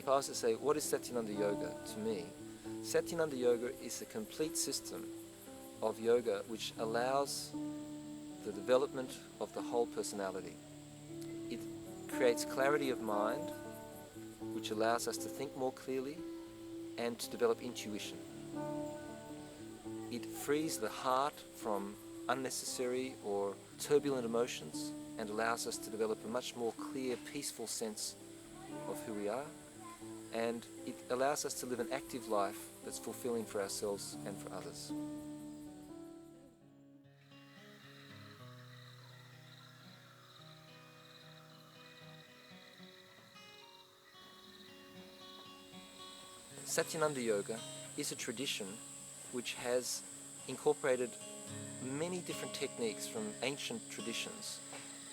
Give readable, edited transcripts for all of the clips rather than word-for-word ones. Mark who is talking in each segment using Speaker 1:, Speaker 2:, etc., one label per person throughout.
Speaker 1: if I was to say, what is Satyananda Yoga to me? Satyananda Yoga is a complete system of yoga which allows the development of the whole personality. It creates clarity of mind, which allows us to think more clearly and to develop intuition. It frees the heart from unnecessary or turbulent emotions and allows us to develop a much more clear, peaceful sense of who we are. And it allows us to live an active life that's fulfilling for ourselves and for others. Satyananda Yoga is a tradition which has incorporated many different techniques from ancient traditions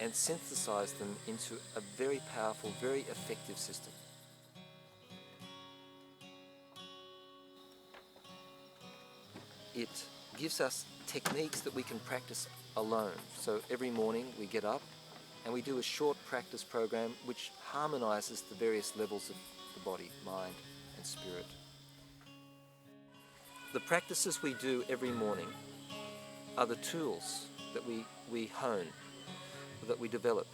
Speaker 1: and synthesized them into a very powerful, very effective system. It gives us techniques that we can practice alone. So every morning we get up and we do a short practice program which harmonizes the various levels of the body, mind and spirit. The practices we do every morning are the tools that we hone, that we develop.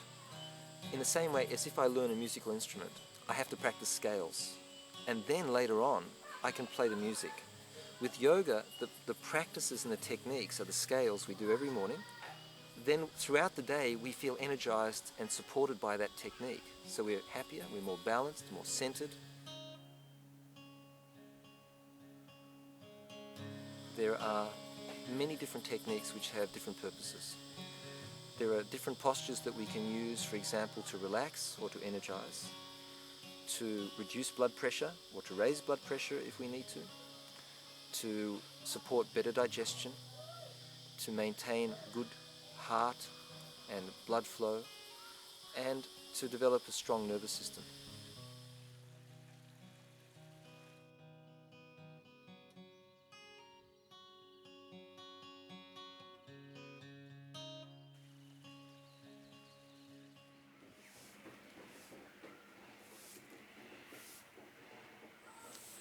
Speaker 1: In the same way as if I learn a musical instrument, I have to practice scales, and then later on I can play the music. With yoga, the practices and the techniques are the scales we do every morning. Then throughout the day we feel energized and supported by that technique. So we're happier, we're more balanced, more centered. There are many different techniques which have different purposes. There are different postures that we can use, for example, to relax or to energize, to reduce blood pressure or to raise blood pressure if we need to support better digestion, to maintain good heart and blood flow, and to develop a strong nervous system.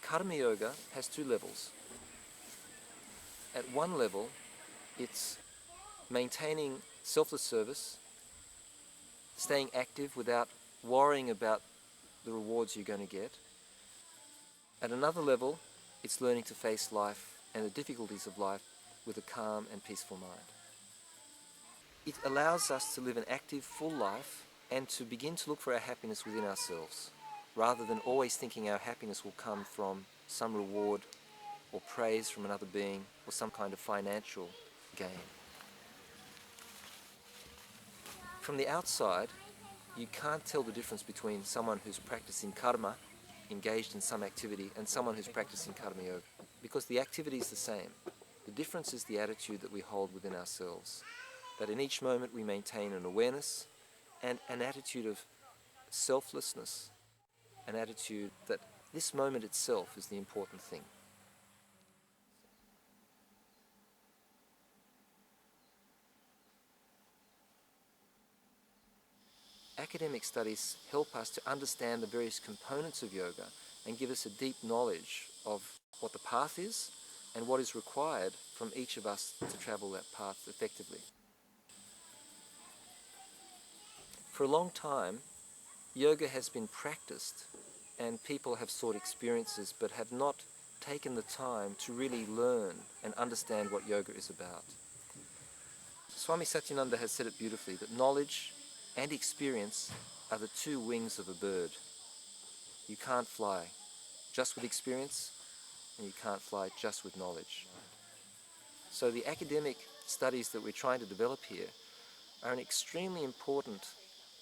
Speaker 1: Karma Yoga has two levels. At one level, it's maintaining selfless service, staying active without worrying about the rewards you're going to get. At another level, it's learning to face life and the difficulties of life with a calm and peaceful mind. It allows us to live an active, full life and to begin to look for our happiness within ourselves, rather than always thinking our happiness will come from some reward or praise from another being or some kind of financial gain. From the outside, you can't tell the difference between someone who's practicing karma, engaged in some activity, and someone who's practicing karma yoga, because the activity is the same. The difference is the attitude that we hold within ourselves, that in each moment we maintain an awareness and an attitude of selflessness, an attitude that this moment itself is the important thing. Academic studies help us to understand the various components of yoga and give us a deep knowledge of what the path is and what is required from each of us to travel that path effectively. For a long time, yoga has been practiced and people have sought experiences but have not taken the time to really learn and understand what yoga is about. Swami Satyananda has said it beautifully, that knowledge and experience are the two wings of a bird. You can't fly just with experience, and you can't fly just with knowledge. So the academic studies that we're trying to develop here are an extremely important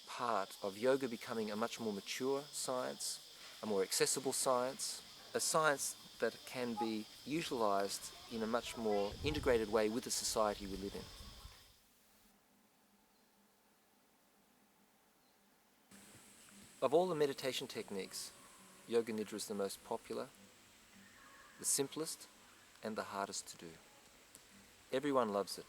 Speaker 1: part of yoga becoming a much more mature science, a more accessible science, a science that can be utilized in a much more integrated way with the society we live in. Of all the meditation techniques, Yoga Nidra is the most popular, the simplest, and the hardest to do. Everyone loves it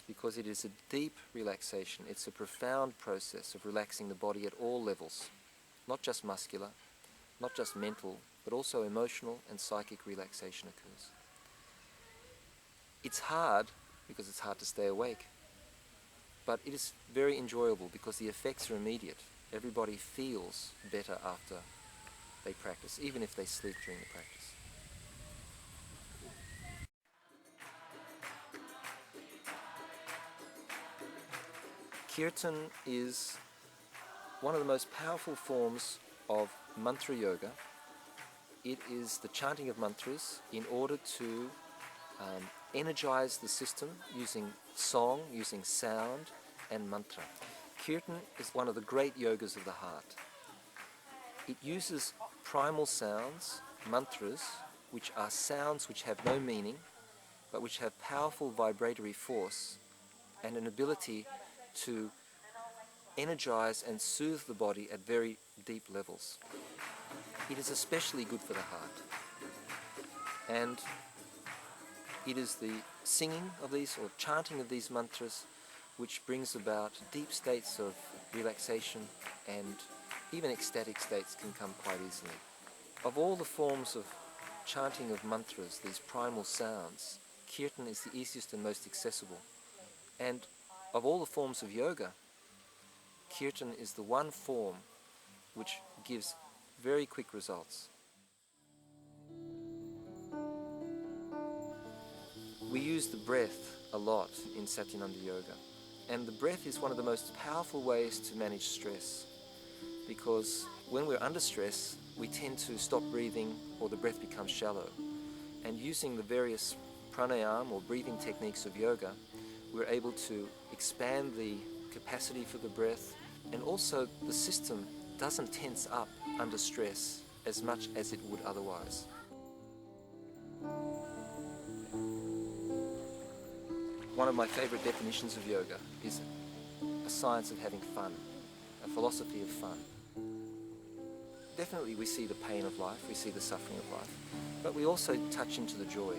Speaker 1: because it is a deep relaxation. It's a profound process of relaxing the body at all levels, not just muscular, not just mental, but also emotional and psychic relaxation occurs. It's hard because it's hard to stay awake, but it is very enjoyable because the effects are immediate. Everybody feels better after they practice, even if they sleep during the practice. Kirtan is one of the most powerful forms of mantra yoga. It is the chanting of mantras in order to energize the system using song, using sound and mantra. Kirtan is one of the great yogas of the heart. It uses primal sounds, mantras, which are sounds which have no meaning, but which have powerful vibratory force and an ability to energize and soothe the body at very deep levels. It is especially good for the heart. And it is the singing of these or chanting of these mantras which brings about deep states of relaxation, and even ecstatic states can come quite easily. Of all the forms of chanting of mantras, these primal sounds, Kirtan is the easiest and most accessible. And of all the forms of yoga, Kirtan is the one form which gives very quick results. We use the breath a lot in Satyananda Yoga, and the breath is one of the most powerful ways to manage stress, because when we're under stress, we tend to stop breathing or the breath becomes shallow. And using the various pranayama or breathing techniques of yoga, we're able to expand the capacity for the breath, and also the system doesn't tense up under stress as much as it would otherwise. One of my favorite definitions of yoga is a science of having fun, a philosophy of fun. Definitely we see the pain of life, we see the suffering of life, but we also touch into the joy.